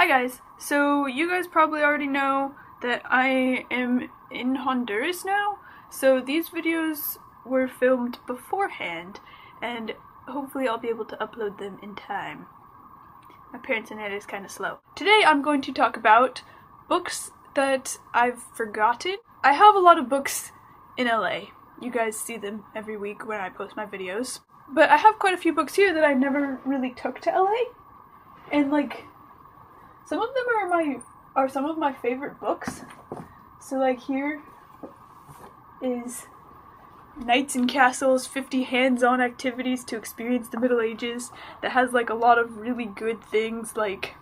Hi guys, so you guys probably already know that I am in Honduras now, so these videos were filmed beforehand, and hopefully I'll be able to upload them in time. My parents' internet is kind of slow. Today I'm going to talk about books that I've forgotten. I have a lot of books in LA. You guys see them every week when I post my videos. But I have quite a few books here that I never really took to LA, and like, some of them are some of my favorite books. So like here is Knights and Castles, 50 Hands-On Activities to Experience the Middle Ages, that has like a lot of really good things like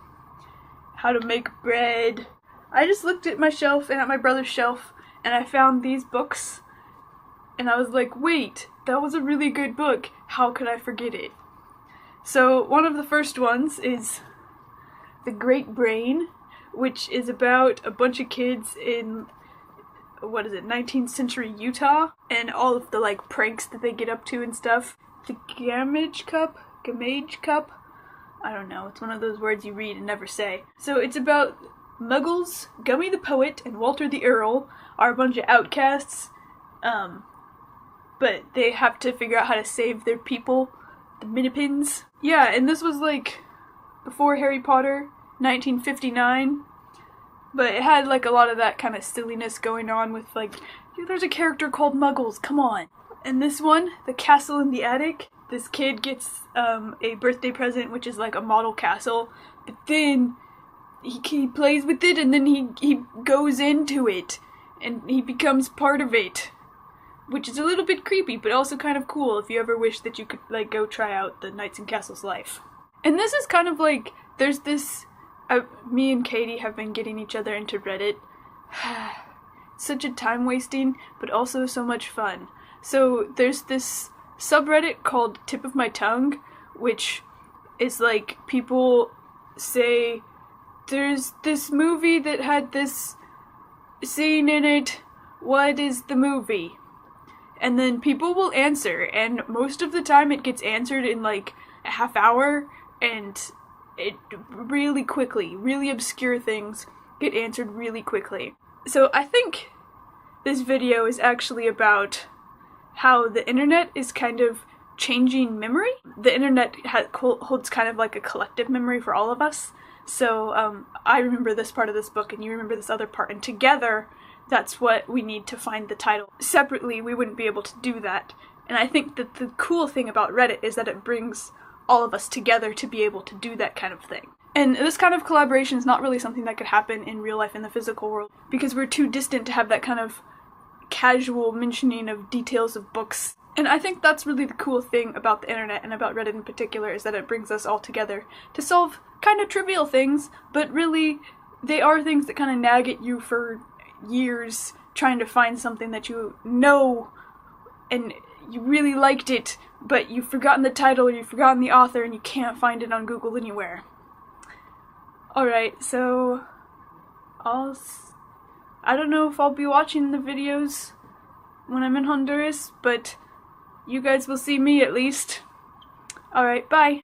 how to make bread. I just looked at my shelf and at my brother's shelf and I found these books and I was like, wait, that was a really good book. How could I forget it? So one of the first ones is The Great Brain, which is about a bunch of kids in, 19th century Utah, and all of the like pranks that they get up to and stuff. The Gamage Cup? I don't know, it's one of those words you read and never say. So it's about Muggles, Gummy the Poet, and Walter the Earl are a bunch of outcasts, but they have to figure out how to save their people, the Minipins. Yeah, and this was like before Harry Potter, 1959, but it had like a lot of that kind of silliness going on with like, there's a character called Muggles, come on. And this one, The Castle in the Attic, this kid gets a birthday present which is like a model castle, but then he plays with it and then he goes into it and he becomes part of it, which is a little bit creepy but also kind of cool if you ever wish that you could like go try out the Knights and Castles life. And this is kind of like, there's this, me and Katie have been getting each other into Reddit. Such a time wasting, but also so much fun. So there's this subreddit called Tip of My Tongue, which is like, people say, there's this movie that had this scene in it, what is the movie? And then people will answer, and most of the time it gets answered in like a half hour, and it really quickly, really obscure things get answered really quickly. So I think this video is actually about how the internet is kind of changing memory. The internet holds kind of like a collective memory for all of us. So I remember this part of this book and you remember this other part, and together that's what we need to find the title. Separately, we wouldn't be able to do that. And I think that the cool thing about Reddit is that it brings all of us together to be able to do that kind of thing. And this kind of collaboration is not really something that could happen in real life in the physical world, because we're too distant to have that kind of casual mentioning of details of books. And I think that's really the cool thing about the internet and about Reddit in particular, is that it brings us all together to solve kind of trivial things, but really they are things that kind of nag at you for years, trying to find something that you know and you really liked it, but you've forgotten the title or you've forgotten the author and you can't find it on Google anywhere. Alright, so I don't know if I'll be watching the videos when I'm in Honduras, but you guys will see me at least. Alright, bye!